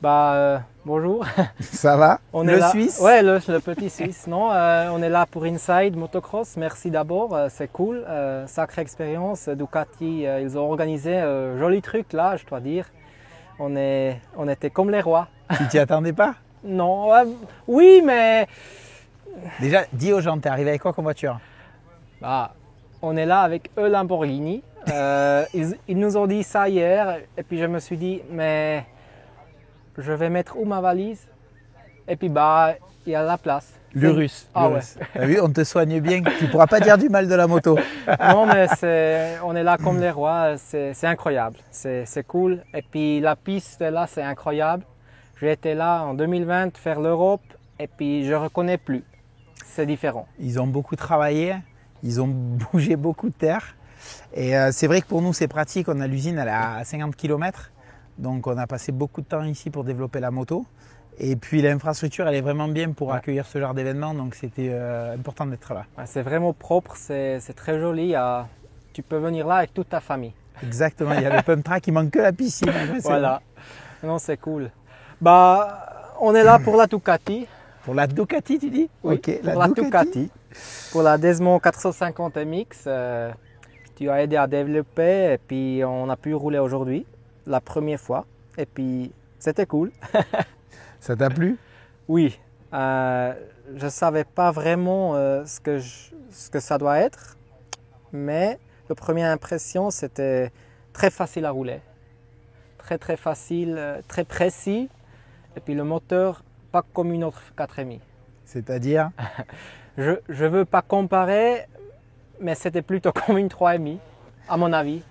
Bonjour. Ça va? On est Le là. Suisse? Ouais, le petit Suisse. Non, on est là pour Inside Motocross. Merci d'abord, c'est cool. Sacrée expérience. Ducati, ils ont organisé un joli truc là, je dois dire. On était comme les rois. Tu t'y attendais pas? Non, oui, mais Déjà, dis aux gens, t'es arrivé avec quoi comme voiture? on est là avec eux Lamborghini. Ils nous ont dit ça hier, et puis je me suis dit, mais je vais mettre où ma valise? Et puis il y a la place. L'Urus. Ah ouais. T'as vu, on te soigne bien. Tu pourras pas dire du mal de la moto. Non, mais on est là comme les rois, c'est incroyable, c'est cool. Et puis la piste là, c'est incroyable. J'ai été là en 2020 faire l'Europe et puis je ne reconnais plus. C'est différent. Ils ont beaucoup travaillé, ils ont bougé beaucoup de terre. Et c'est vrai que pour nous, c'est pratique. On a l'usine, elle est à 50 km. Donc on a passé beaucoup de temps ici pour développer la moto. Et puis l'infrastructure, elle est vraiment bien pour accueillir ce genre d'événement. Donc c'était important d'être là. C'est vraiment propre, c'est très joli. Tu peux venir là avec toute ta famille. Exactement, il y a le pump track, il manque que la piscine. Voilà, non, c'est cool. On est là pour la Ducati. Pour la Ducati, tu dis? Oui, okay, pour la Ducati. Pour la Desmond 450 MX, tu as aidé à développer et puis on a pu rouler aujourd'hui, la première fois. Et puis c'était cool. Ça t'a plu? Oui, je ne savais pas vraiment ce que ça doit être, mais la première impression, c'était très facile à rouler. Très très facile, très précis. Et puis le moteur, pas comme une autre 4,5. C'est-à-dire? Je ne veux pas comparer, mais c'était plutôt comme une 3,5, à mon avis.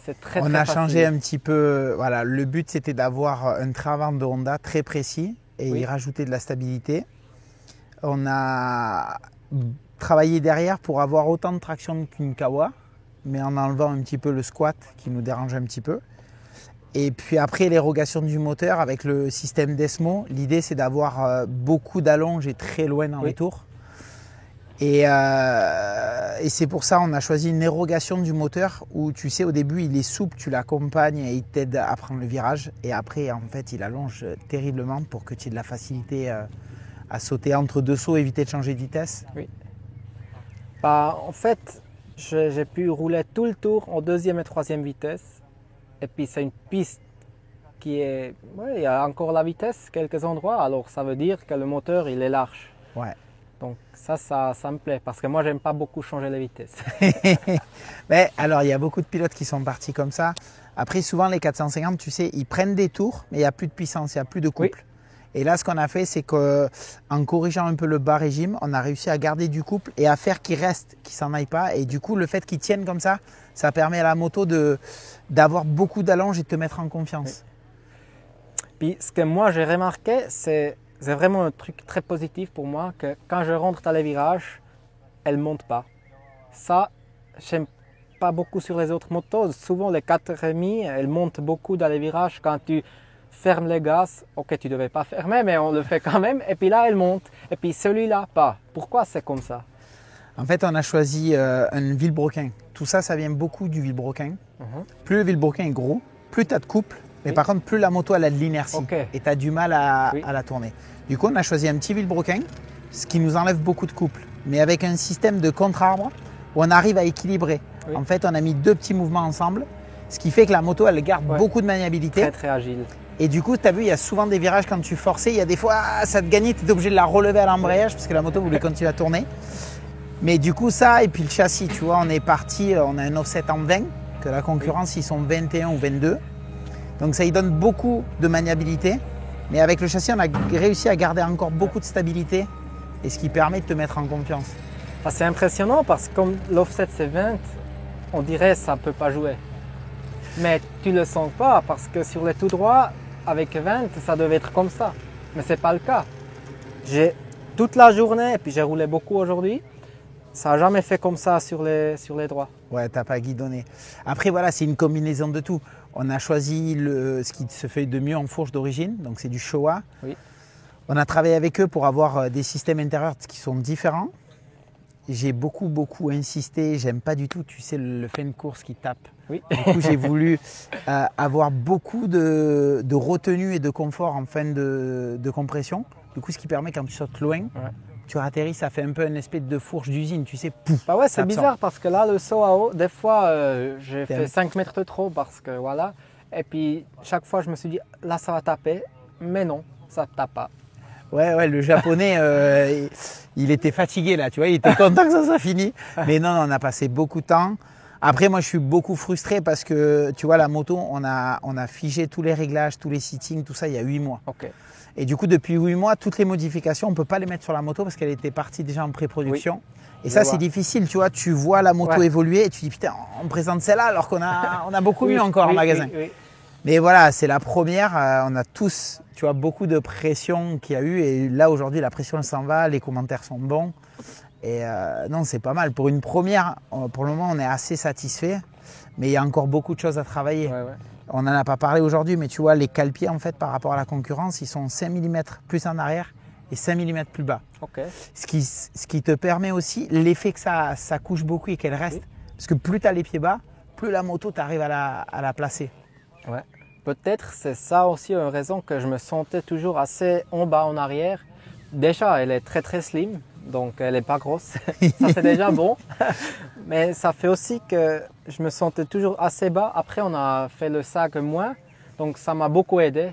C'est très On très a facile. changé un petit peu. Voilà, le but c'était d'avoir un train avant de Honda très précis et y rajouter de la stabilité. On a travaillé derrière pour avoir autant de traction qu'une Kawa, mais en enlevant un petit peu le squat qui nous dérange un petit peu. Et puis après l'érogation du moteur avec le système Desmo, l'idée c'est d'avoir beaucoup d'allonge et très loin dans les tours. Et c'est pour ça qu'on a choisi une érogation du moteur où tu sais au début il est souple, tu l'accompagnes et il t'aide à prendre le virage. Et après en fait il allonge terriblement pour que tu aies de la facilité à sauter entre deux sauts, éviter de changer de vitesse. Oui. En fait, j'ai pu rouler tout le tour en deuxième et troisième vitesse. Et puis c'est une piste qui est... Ouais, il y a encore la vitesse, quelques endroits. Alors ça veut dire que le moteur il est large. Ouais. Donc ça me plaît parce que moi j'aime pas beaucoup changer les vitesses. Mais alors il y a beaucoup de pilotes qui sont partis comme ça. Après souvent les 450 tu sais ils prennent des tours mais il n'y a plus de puissance, il n'y a plus de couple. Et là ce qu'on a fait c'est qu'en corrigeant un peu le bas régime on a réussi à garder du couple et à faire qu'il reste, qu'il s'en aille pas. Et du coup le fait qu'il tienne comme ça permet à la moto d'avoir beaucoup d'allonge et de te mettre en confiance. Puis ce que moi j'ai remarqué c'est vraiment un truc très positif pour moi que quand je rentre dans les virages, elle ne monte pas. Ça, j'aime pas beaucoup sur les autres motos. Souvent les 4,5, elles montent beaucoup dans les virages. Quand tu fermes les gaz, ok tu ne devais pas fermer mais on le fait quand même. Et puis là elle monte. Et puis celui-là pas. Pourquoi c'est comme ça? En fait on a choisi un vilebrequin. Tout ça, ça vient beaucoup du vilebrequin. Plus le vilebrequin est gros, plus tu as de couple. Mais par contre, plus la moto elle a de l'inertie et tu as du mal à la tourner. Du coup, on a choisi un petit vilebrequin, ce qui nous enlève beaucoup de couple. Mais avec un système de contre-arbre où on arrive à équilibrer. En fait, on a mis deux petits mouvements ensemble, ce qui fait que la moto elle garde beaucoup de maniabilité. Très très agile. Et du coup, tu as vu, il y a souvent des virages quand tu forçais, il y a des fois, ça te gagnait, tu es obligé de la relever à l'embrayage parce que la moto voulait continuer à tourner. Mais du coup, ça, et puis le châssis, tu vois, on est parti, on a un offset en 20, que la concurrence, ils sont 21 ou 22. Donc ça y donne beaucoup de maniabilité, mais avec le châssis, on a réussi à garder encore beaucoup de stabilité et ce qui permet de te mettre en confiance. C'est impressionnant parce que comme l'offset c'est 20, on dirait que ça ne peut pas jouer. Mais tu ne le sens pas parce que sur les tout droits, avec 20, ça devait être comme ça. Mais ce n'est pas le cas. J'ai toute la journée, et puis j'ai roulé beaucoup aujourd'hui, ça n'a jamais fait comme ça sur les droits. Ouais, tu n'as pas guidonné. Après, voilà, c'est une combinaison de tout. On a choisi ce qui se fait de mieux en fourche d'origine, donc c'est du Showa. Oui. On a travaillé avec eux pour avoir des systèmes intérieurs qui sont différents. j'ai beaucoup insisté. J'aime pas du tout, tu sais, le fin de course qui tape. Oui. Du coup, j'ai voulu avoir beaucoup de retenue et de confort en fin de compression. Du coup, ce qui permet quand tu sautes loin, tu atterris, ça fait un peu une espèce de fourche d'usine, tu sais. Pouf, Bah ouais, c'est ça absorbe. bizarre parce que là, le saut à eau, des fois, j'ai fait 5 mètres de trop parce que voilà. Et puis, chaque fois, je me suis dit, là, ça va taper. Mais non, ça ne tape pas. Ouais, le japonais, il était fatigué là, tu vois, il était content que ça soit fini. Mais non, on a passé beaucoup de temps. Après, moi, je suis beaucoup frustré parce que, tu vois, la moto, on a figé tous les réglages, tous les settings, tout ça, il y a 8 mois. Ok. Et du coup, depuis 8 mois, toutes les modifications, on ne peut pas les mettre sur la moto parce qu'elle était partie déjà en pré-production. Et ça, c'est difficile, tu vois, tu vois la moto évoluer et tu dis, putain, on présente celle-là alors qu'on a beaucoup mieux encore en magasin. Oui. Mais voilà, c'est la première, on a tous, tu vois, beaucoup de pression qu'il y a eu et là, aujourd'hui, la pression s'en va, les commentaires sont bons. Et non, c'est pas mal. Pour une première, pour le moment, on est assez satisfait, mais il y a encore beaucoup de choses à travailler. On n'en a pas parlé aujourd'hui, mais tu vois, les cale-pieds, en fait, par rapport à la concurrence, ils sont 5 mm plus en arrière et 5 mm plus bas. Ce qui te permet aussi l'effet que ça couche beaucoup et qu'elle reste. Parce que plus tu as les pieds bas, plus la moto, tu arrives à la placer. Ouais. Peut-être c'est ça aussi une raison que je me sentais toujours assez en bas, en arrière. Déjà, elle est très slim, donc elle n'est pas grosse. Ça, c'est déjà bon. Mais ça fait aussi que je me sentais toujours assez bas. Après, on a fait le sac moins, donc ça m'a beaucoup aidé.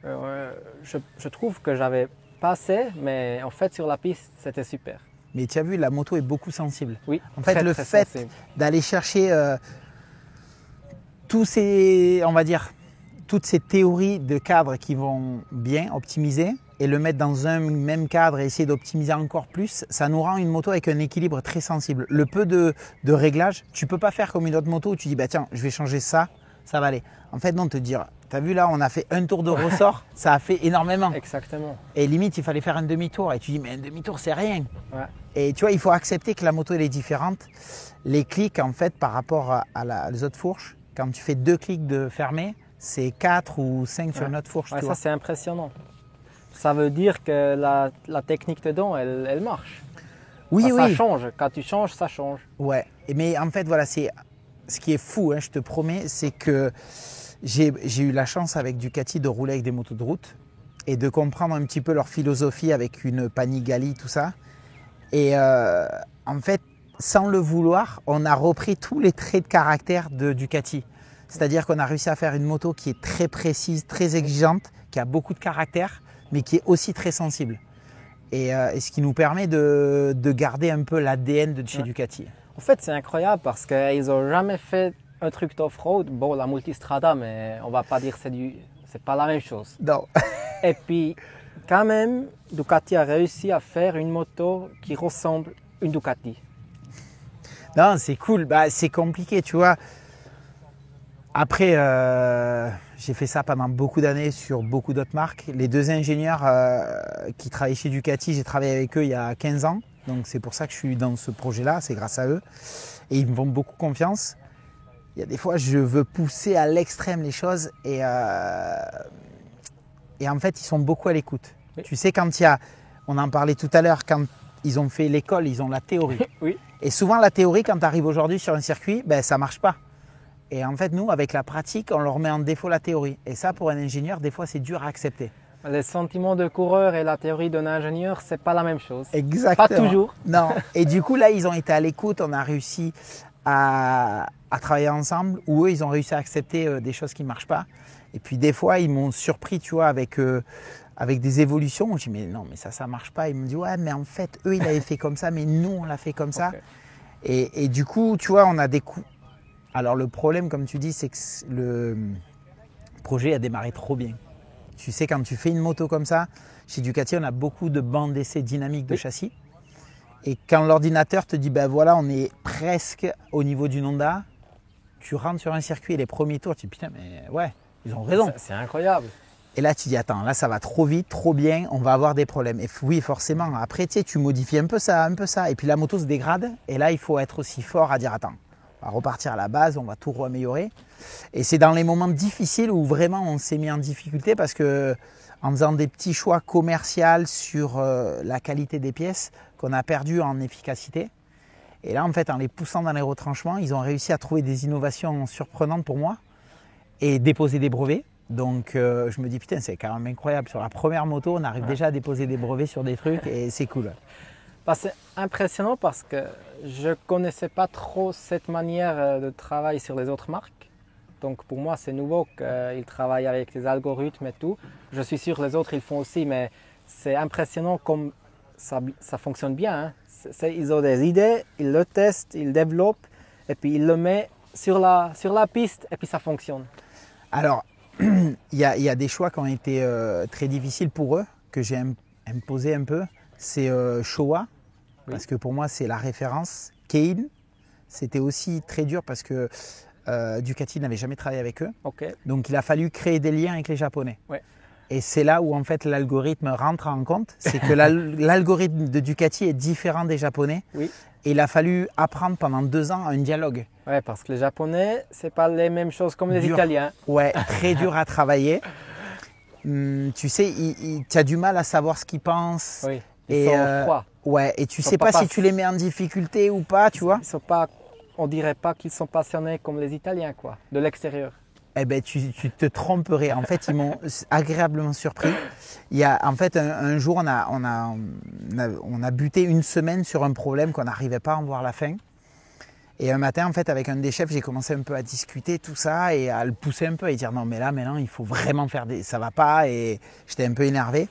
Je trouve que j'avais pas assez, mais en fait, sur la piste, c'était super. Mais tu as vu, la moto est beaucoup sensible. Oui, en fait, le fait d'aller chercher tous ces, on va dire, toutes ces théories de cadre qui vont bien optimiser et le mettre dans un même cadre et essayer d'optimiser encore plus, ça nous rend une moto avec un équilibre très sensible. Le peu de réglage, tu ne peux pas faire comme une autre moto où tu dis bah tiens, je vais changer ça, ça va aller. En fait, non, te dire, tu as vu là, on a fait un tour de ressort, ça a fait énormément. Exactement. Et limite, il fallait faire un demi-tour et tu dis mais un demi-tour, c'est rien. Et tu vois, il faut accepter que la moto elle est différente. Les clics, en fait, par rapport les autres fourches, quand tu fais 2 clics de fermer, c'est 4 ou 5 sur une autre fourche. Ça, c'est impressionnant. Ça veut dire que la technique dedans, elle marche. Oui. Ça change. Quand tu changes, ça change. Ouais. Mais en fait, voilà, c'est ce qui est fou, je te promets, c'est que j'ai eu la chance avec Ducati de rouler avec des motos de route et de comprendre un petit peu leur philosophie avec une Panigale, tout ça. Et en fait, sans le vouloir, on a repris tous les traits de caractère de Ducati. C'est-à-dire qu'on a réussi à faire une moto qui est très précise, très exigeante, qui a beaucoup de caractère, mais qui est aussi très sensible. Et ce qui nous permet de garder un peu l'ADN de chez Ducati. En fait, c'est incroyable parce qu'ils n'ont jamais fait un truc d'off-road. Bon, la multistrada, mais on ne va pas dire que c'est pas la même chose. Non. Et puis, quand même, Ducati a réussi à faire une moto qui ressemble à une Ducati. Non, c'est cool. Bah, c'est compliqué, tu vois. Après, j'ai fait ça pendant beaucoup d'années sur beaucoup d'autres marques. Les 2 ingénieurs qui travaillaient chez Ducati, j'ai travaillé avec eux il y a 15 ans. Donc c'est pour ça que je suis dans ce projet-là, c'est grâce à eux. Et ils me font beaucoup confiance. Il y a des fois, je veux pousser à l'extrême les choses et en fait, ils sont beaucoup à l'écoute. Oui. Tu sais, quand on en parlait tout à l'heure, quand ils ont fait l'école, ils ont la théorie. Oui. Et souvent, la théorie, quand tu arrives aujourd'hui sur un circuit, ça ne marche pas. Et en fait, nous, avec la pratique, on leur met en défaut la théorie. Et ça, pour un ingénieur, des fois, c'est dur à accepter. Les sentiments de coureur et la théorie d'un ingénieur, c'est pas la même chose. Exactement. Pas toujours. Non. Et du coup, là, ils ont été à l'écoute. On a réussi à travailler ensemble. Ou eux, ils ont réussi à accepter des choses qui ne marchent pas. Et puis, des fois, ils m'ont surpris, tu vois, avec des évolutions. Je dis, mais non, mais ça ne marche pas. Ils me disent, ouais, mais en fait, eux, ils l'avaient fait comme ça, mais nous, on l'a fait comme ça. Et du coup, tu vois, on a des coups. Alors le problème, comme tu dis, c'est que le projet a démarré trop bien. Tu sais, quand tu fais une moto comme ça, chez Ducati, on a beaucoup de bandes d'essai dynamiques de châssis. Et quand l'ordinateur te dit, ben voilà, on est presque au niveau d'une Honda, tu rentres sur un circuit et les premiers tours, tu dis, putain, mais ouais, ils ont raison. C'est incroyable. Et là, tu dis, attends, là, ça va trop vite, trop bien, on va avoir des problèmes. Et oui, forcément. Après, tu sais, tu modifies un peu ça. Et puis la moto se dégrade. Et là, il faut être aussi fort à dire, attends, on va repartir à la base, on va tout améliorer. Et c'est dans les moments difficiles où vraiment on s'est mis en difficulté parce que en faisant des petits choix commerciaux sur la qualité des pièces qu'on a perdu en efficacité. Et là, en fait, en les poussant dans les retranchements, ils ont réussi à trouver des innovations surprenantes pour moi et déposer des brevets. Donc, je me dis, putain, c'est quand même incroyable. Sur la première moto, on arrive déjà à déposer des brevets sur des trucs et c'est cool. Bah, c'est impressionnant parce que je ne connaissais pas trop cette manière de travailler sur les autres marques. Donc pour moi, c'est nouveau qu'ils travaillent avec les algorithmes et tout. Je suis sûr que les autres, ils font aussi, mais c'est impressionnant comme ça fonctionne bien. Hein. Ils ont des idées, ils le testent, ils développent et puis ils le mettent sur la piste et puis ça fonctionne. Alors, il y a des choix qui ont été très difficiles pour eux, que j'ai imposé un peu. C'est Showa, parce que pour moi, c'est la référence. Keihin, c'était aussi très dur parce que Ducati n'avait jamais travaillé avec eux. Okay. Donc, il a fallu créer des liens avec les Japonais. Ouais. Et c'est là où en fait l'algorithme rentre en compte. C'est que l'algorithme de Ducati est différent des Japonais. Oui. Et il a fallu apprendre pendant 2 ans un dialogue. Oui, parce que les Japonais, ce n'est pas les mêmes choses comme les Italiens. Ouais, très dur à travailler. Tu sais, tu as du mal à savoir ce qu'ils pensent. Oui, ils sont froids. Ouais, et tu sais pas si tu les mets en difficulté ou pas, tu vois. On dirait pas qu'ils sont passionnés comme les Italiens, quoi, de l'extérieur. Eh ben, tu te tromperais. En fait, ils m'ont agréablement surpris. Il y a, en fait, un jour, on a buté une semaine sur un problème qu'on n'arrivait pas à en voir la fin. Et un matin, en fait, avec un des chefs, j'ai commencé un peu à discuter tout ça et à le pousser un peu et dire non, mais là, maintenant, il faut vraiment faire ça va pas. Et j'étais un peu énervé.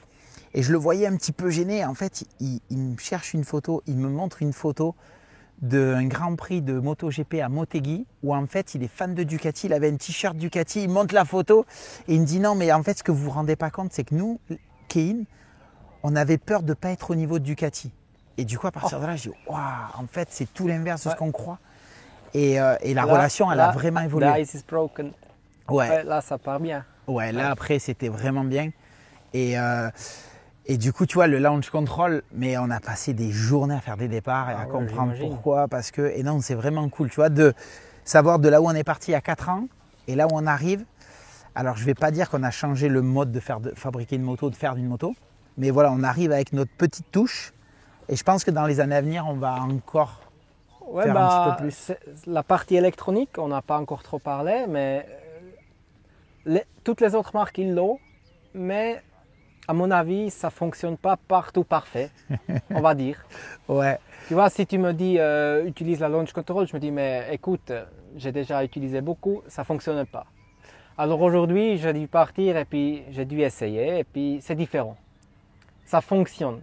Et je le voyais un petit peu gêné. En fait, il me cherche une photo, il me montre une photo d'un Grand Prix de MotoGP à Motegi où en fait il est fan de Ducati, il avait un t-shirt Ducati, il monte la photo et il me dit non mais en fait ce que vous vous rendez pas compte c'est que nous, Keihin, on avait peur de ne pas être au niveau de Ducati. Et du coup à partir de là je dis waouh, en fait c'est tout l'inverse de ce qu'on croit. Et la relation elle a vraiment évolué. The ice is broken. Ouais, là ça part bien. Ouais, là après c'était vraiment bien. Et du coup, tu vois, le launch control, mais on a passé des journées à faire des départs et à comprendre pourquoi, parce que, et non, c'est vraiment cool, tu vois, de savoir de là où on est parti il y a 4 ans et là où on arrive. Alors, je ne vais pas dire qu'on a changé le mode de fabriquer une moto, de faire une moto, mais voilà, on arrive avec notre petite touche et je pense que dans les années à venir, on va encore faire un petit peu plus. La partie électronique, on n'a pas encore trop parlé, mais toutes les autres marques, ils l'ont, mais à mon avis, ça ne fonctionne pas partout parfait, on va dire. Ouais. Tu vois, si tu me dis utilise la launch control, je me dis mais écoute, j'ai déjà utilisé beaucoup, ça ne fonctionne pas. Alors aujourd'hui, j'ai dû partir et puis j'ai dû essayer et puis c'est différent. Ça fonctionne.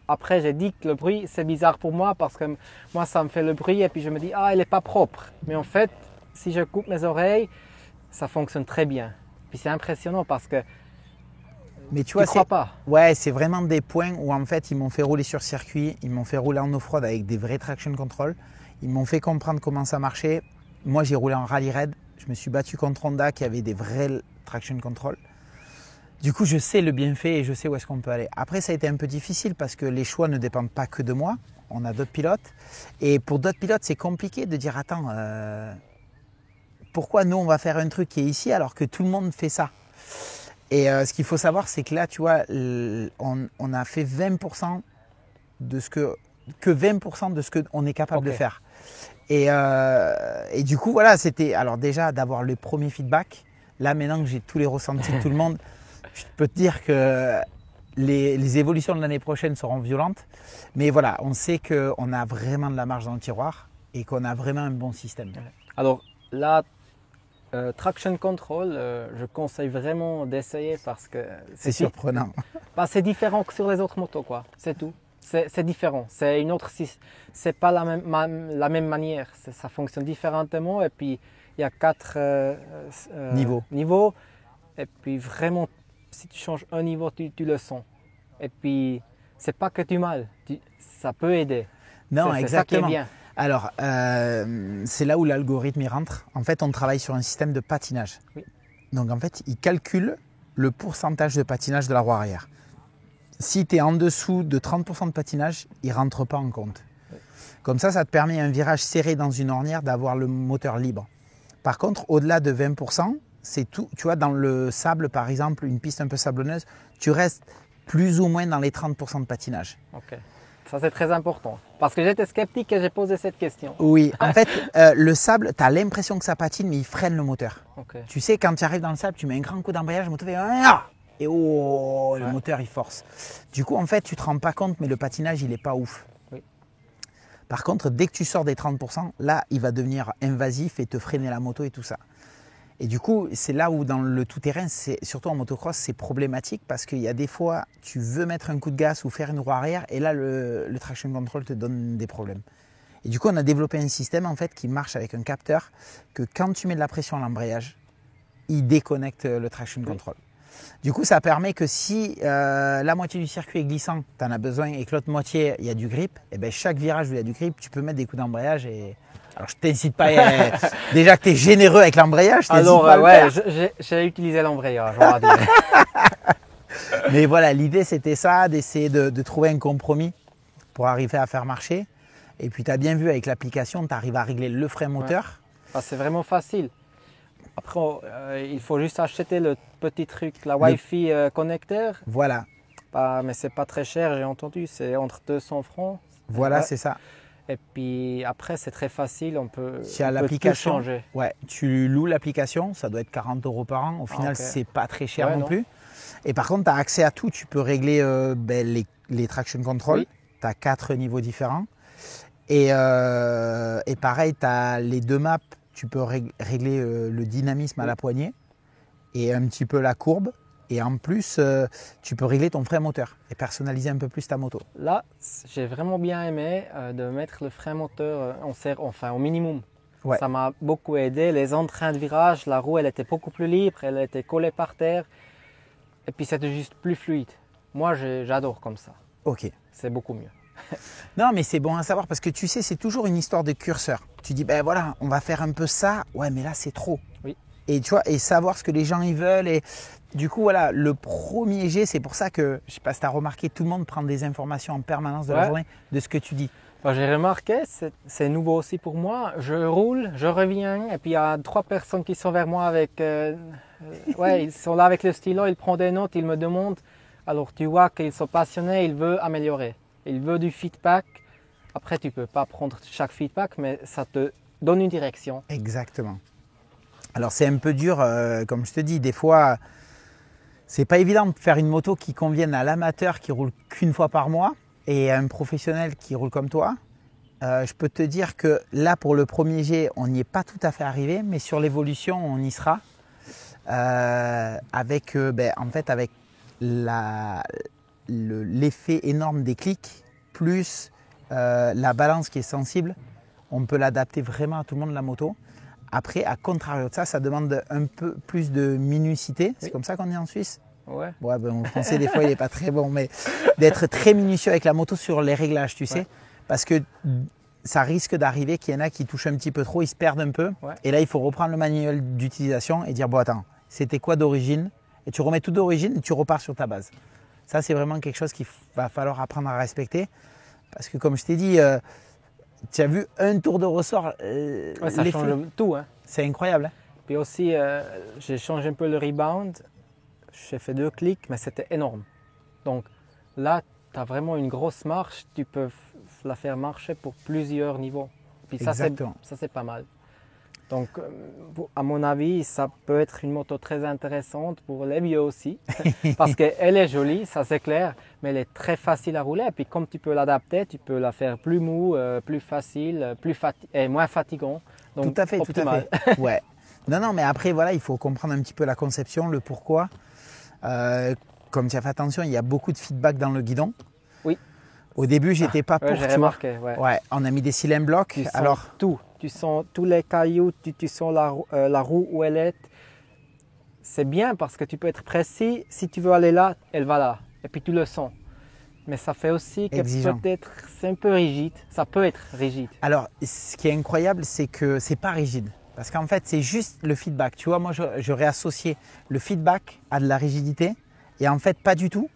Après, j'ai dit que le bruit, c'est bizarre pour moi parce que moi, ça me fait le bruit et puis je me dis ah, il n'est pas propre. Mais en fait, si je coupe mes oreilles, ça fonctionne très bien. Puis c'est impressionnant parce que mais tu vois, crois pas. Ouais, c'est vraiment des points où en fait ils m'ont fait rouler sur circuit, ils m'ont fait rouler en off-road avec des vrais traction control, ils m'ont fait comprendre comment ça marchait. Moi j'ai roulé en rallye raid, je me suis battu contre Honda qui avait des vrais traction control. Du coup je sais le bienfait et je sais où est-ce qu'on peut aller. Après ça a été un peu difficile parce que les choix ne dépendent pas que de moi, on a d'autres pilotes. Et pour d'autres pilotes c'est compliqué de dire attends, pourquoi nous on va faire un truc qui est ici alors que tout le monde fait ça. Et ce qu'il faut savoir, c'est que là, tu vois, on a fait 20% de ce que 20% de ce qu'on est capable de faire. Et du coup, voilà, c'était alors déjà d'avoir le premier feedback. Là, maintenant que j'ai tous les ressentis de tout le monde, je peux te dire que les évolutions de l'année prochaine seront violentes. Mais voilà, on sait qu'on a vraiment de la marge dans le tiroir et qu'on a vraiment un bon système. Alors là, traction control, je conseille vraiment d'essayer parce que c'est surprenant. C'est différent que sur les autres motos, quoi. C'est tout. C'est différent. C'est une autre. C'est pas la même manière. Ça fonctionne différemment. Et puis il y a 4 niveaux. Et puis vraiment, si tu changes un niveau, tu le sens. Et puis c'est pas que du mal. Ça peut aider. Non, exactement. C'est ça qui est bien. Alors, c'est là où l'algorithme y rentre. En fait, on travaille sur un système de patinage. Oui. Donc, en fait, il calcule le pourcentage de patinage de la roue arrière. Si tu es en dessous de 30% de patinage, il ne rentre pas en compte. Oui. Comme ça te permet un virage serré dans une ornière d'avoir le moteur libre. Par contre, au-delà de 20%, c'est tout. Tu vois, dans le sable, par exemple, une piste un peu sablonneuse, tu restes plus ou moins dans les 30% de patinage. Ok. Ça, c'est très important. Parce que j'étais sceptique et j'ai posé cette question. Oui, en fait, le sable, tu as l'impression que ça patine, mais il freine le moteur. Ok. Tu sais, quand tu arrives dans le sable, tu mets un grand coup d'embrayage, le moteur fait ah et oh, le moteur il force. Du coup, en fait, tu te rends pas compte, mais le patinage, il est pas ouf. Oui. Par contre, dès que tu sors des 30%, là, il va devenir invasif et te freiner la moto et tout ça. Et du coup, c'est là où dans le tout-terrain, surtout en motocross, c'est problématique parce qu'il y a des fois, tu veux mettre un coup de gaz ou faire une roue arrière et là, le traction control te donne des problèmes. Et du coup, on a développé un système en fait qui marche avec un capteur que quand tu mets de la pression à l'embrayage, il déconnecte le traction control. Du coup, ça permet que si la moitié du circuit est glissant, tu en as besoin et que l'autre moitié, il y a du grip, et bien chaque virage où il y a du grip, tu peux mettre des coups d'embrayage et... Alors, je t'incite pas. Déjà que tu es généreux avec l'embrayage. Alors, ouais, j'ai utilisé l'embrayage, on va dire. Mais voilà, l'idée, c'était ça, d'essayer de trouver un compromis pour arriver à faire marcher. Et puis, tu as bien vu avec l'application, tu arrives à régler le frein moteur. Ouais. C'est vraiment facile. Après, il faut juste acheter le petit truc, la Wi-Fi connecteur. Voilà. Mais c'est pas très cher, j'ai entendu. C'est entre 200 francs. Voilà, c'est ça. Et puis après, c'est très facile, on peut tout changer. Ouais, tu loues l'application, ça doit être 40 € par an. Au final, c'est pas très cher non plus. Et par contre, tu as accès à tout. Tu peux régler les traction control. Oui. Tu as 4 niveaux différents. Et pareil, tu as les 2 maps. Tu peux régler le dynamisme à la poignée et un petit peu la courbe. Et en plus, tu peux régler ton frein moteur et personnaliser un peu plus ta moto. Là, j'ai vraiment bien aimé de mettre le frein moteur au minimum. Ouais. Ça m'a beaucoup aidé. Les entrains de virage, la roue, elle était beaucoup plus libre, elle était collée par terre. Et puis, c'était juste plus fluide. Moi, j'adore comme ça. Ok. C'est beaucoup mieux. Non, mais c'est bon à savoir parce que tu sais, c'est toujours une histoire de curseur. Tu dis, ben voilà, on va faire un peu ça. Ouais, mais là, c'est trop. Oui. Et tu vois, et savoir ce que les gens ils veulent. Et du coup, voilà, le premier jet, c'est pour ça que, je ne sais pas si tu as remarqué, tout le monde prend des informations en permanence de la journée de ce que tu dis. J'ai remarqué, c'est nouveau aussi pour moi. Je roule, je reviens, et puis il y a 3 personnes qui sont vers moi avec. Ils sont là avec le stylo, ils prennent des notes, ils me demandent. Alors tu vois qu'ils sont passionnés, ils veulent améliorer. Ils veulent du feedback. Après, tu ne peux pas prendre chaque feedback, mais ça te donne une direction. Exactement. Alors c'est un peu dur, comme je te dis, des fois, c'est pas évident de faire une moto qui convienne à l'amateur qui roule qu'une fois par mois et à un professionnel qui roule comme toi. Je peux te dire que là, pour le premier jet, on n'y est pas tout à fait arrivé, mais sur l'évolution, on y sera. Avec l'effet énorme des clics, plus la balance qui est sensible, on peut l'adapter vraiment à tout le monde la moto. Après, à contrario de ça, ça demande un peu plus de minucité. C'est comme ça qu'on est en Suisse? Ouais. Ouais, mon français, des fois, il n'est pas très bon, mais d'être très minutieux avec la moto sur les réglages, tu sais. Parce que ça risque d'arriver qu'il y en a qui touchent un petit peu trop, ils se perdent un peu. Ouais. Et là, il faut reprendre le manuel d'utilisation et dire, bon, attends, c'était quoi d'origine? Et tu remets tout d'origine et tu repars sur ta base. Ça, c'est vraiment quelque chose qu'il va falloir apprendre à respecter. Parce que, comme je t'ai dit, tu as vu un tour de ressort. Ça change tout. Hein. C'est incroyable. Hein. Puis aussi, j'ai changé un peu le rebound. J'ai fait 2 clics, mais c'était énorme. Donc là, tu as vraiment une grosse marche. Tu peux la faire marcher pour plusieurs niveaux. Puis ça, c'est pas mal. Donc, à mon avis, ça peut être une moto très intéressante pour les vieux aussi. Parce qu'elle est jolie, ça c'est clair, mais elle est très facile à rouler. Et puis, comme tu peux l'adapter, tu peux la faire plus mou, plus facile, et moins fatigant. Donc, tout à fait, optimal. Tout à fait. Ouais. Non, mais après, voilà, il faut comprendre un petit peu la conception, le pourquoi. Comme tu as fait attention, il y a beaucoup de feedback dans le guidon. Oui. Au début, j'étais pas pour. J'ai remarqué. Ouais, on a mis des cylindres blocs. Alors tout. Tu sens tous les cailloux, tu sens la roue où elle est. C'est bien parce que tu peux être précis. Si tu veux aller là, elle va là. Et puis tu le sens. Mais ça fait aussi que peut-être c'est un peu rigide. Ça peut être rigide. Alors, ce qui est incroyable, c'est que c'est pas rigide. Parce qu'en fait, c'est juste le feedback. Tu vois, moi, j'aurais associé le feedback à de la rigidité. Et en fait, pas du tout.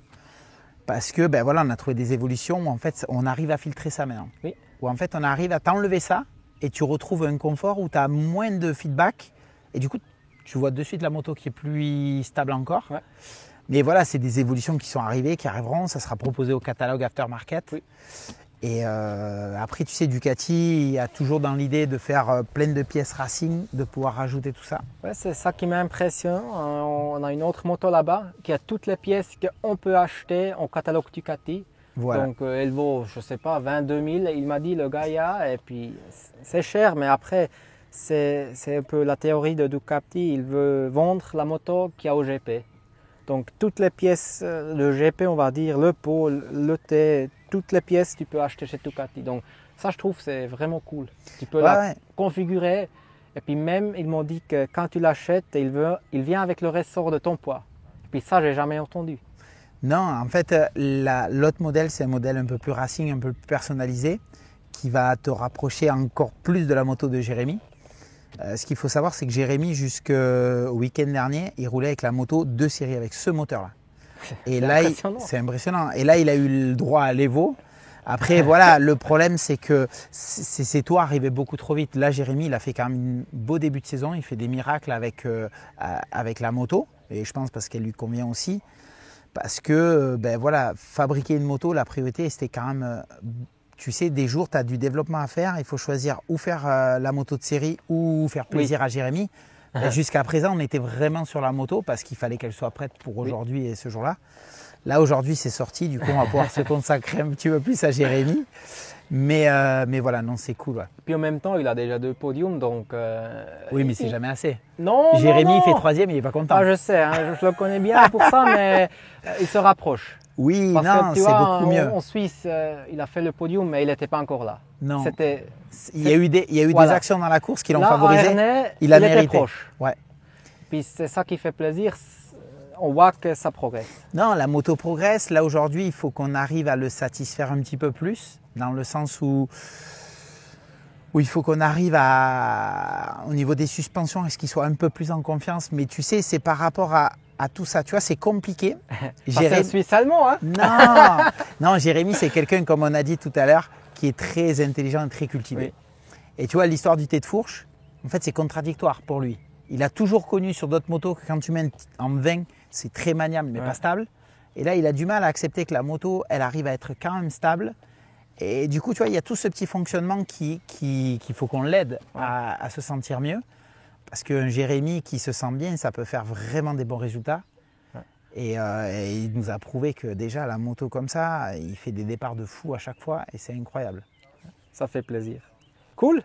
Parce que, on a trouvé des évolutions où en fait, on arrive à filtrer ça maintenant. Oui. Où en fait, on arrive à t'enlever ça et tu retrouves un confort où tu as moins de feedback. Et du coup, tu vois de suite la moto qui est plus stable encore. Ouais. Mais voilà, c'est des évolutions qui sont arrivées, qui arriveront. Ça sera proposé au catalogue aftermarket. Oui. Et après, tu sais, Ducati a toujours dans l'idée de faire plein de pièces racing, de pouvoir rajouter tout ça. Ouais, c'est ça qui m'impressionne. On a une autre moto là-bas qui a toutes les pièces qu'on peut acheter en catalogue Ducati. Voilà. Donc elle vaut, je sais pas, 22 000. Il m'a dit le Gaia. Et puis c'est cher, mais après, c'est un peu la théorie de Ducati. Il veut vendre la moto qu'il y a au GP. Donc toutes les pièces, le GP, on va dire, le pot, le T, toutes les pièces tu peux acheter chez Ducati. Donc ça, je trouve, c'est vraiment cool. Tu peux la configurer. Et puis même, ils m'ont dit que quand tu l'achètes, il vient avec le ressort de ton poids. Et puis ça, j'ai jamais entendu. Non, en fait, l'autre modèle, c'est un modèle un peu plus racing, un peu plus personnalisé, qui va te rapprocher encore plus de la moto de Jérémy. Ce qu'il faut savoir, c'est que Jérémy, jusqu'au week-end dernier, il roulait avec la moto 2 séries, avec ce moteur-là. Et là, c'est impressionnant. Et là, il a eu le droit à l'Evo. Après, voilà, le problème, c'est que ses toits arrivaient beaucoup trop vite. Là, Jérémy, il a fait quand même un beau début de saison. Il fait des miracles avec la moto. Et je pense parce qu'elle lui convient aussi. Parce que, ben voilà, fabriquer une moto, la priorité, c'était quand même... Tu sais, des jours, tu as du développement à faire. Il faut choisir ou faire la moto de série ou faire plaisir à Jérémy. Jusqu'à présent, on était vraiment sur la moto parce qu'il fallait qu'elle soit prête pour aujourd'hui et ce jour-là. Là, aujourd'hui, c'est sorti. Du coup, on va pouvoir se consacrer un petit peu plus à Jérémy. Mais voilà, non, c'est cool. Ouais. Puis en même temps, il a déjà 2 podiums. Donc, oui, mais c'est jamais assez. Non, Jérémy, non. il fait 3e, il n'est pas content. Ah, je sais, hein, je le connais bien pour ça, mais il se rapproche. Oui, parce non, c'est beaucoup mieux. En Suisse, il a fait le podium, mais il n'était pas encore là. Non. Il y a eu des actions dans la course qui l'ont là, favorisé. Ernest, il a mérité. Était proche. Ouais. Puis c'est ça qui fait plaisir. On voit que ça progresse. Non, la moto progresse. Là, aujourd'hui, il faut qu'on arrive à le satisfaire un petit peu plus, dans le sens où il faut qu'on arrive au niveau des suspensions, est-ce qu'il soit un peu plus en confiance. Mais tu sais, c'est par rapport à tout ça. Tu vois, c'est compliqué. C'est un Suisse allemand, hein? Non, Jérémy, c'est quelqu'un, comme on a dit tout à l'heure, qui est très intelligent et très cultivé. Oui. Et tu vois, l'histoire du thé de fourche, en fait, c'est contradictoire pour lui. Il a toujours connu sur d'autres motos que quand tu mets en 20, c'est très maniable, mais pas stable. Et là, il a du mal à accepter que la moto, elle arrive à être quand même stable. Et du coup, tu vois, il y a tout ce petit fonctionnement qu'il faut qu'on l'aide à se sentir mieux. Parce qu'un Jérémy qui se sent bien, ça peut faire vraiment des bons résultats. Ouais. Et il nous a prouvé que déjà, la moto comme ça, il fait des départs de fou à chaque fois et c'est incroyable. Ça fait plaisir. Cool.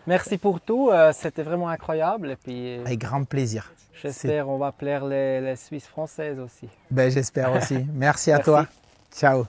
Merci pour tout. C'était vraiment incroyable. Et puis, avec grand plaisir. J'espère on va plaire les Suisses françaises aussi. Ben, j'espère aussi. Merci à toi. Ciao.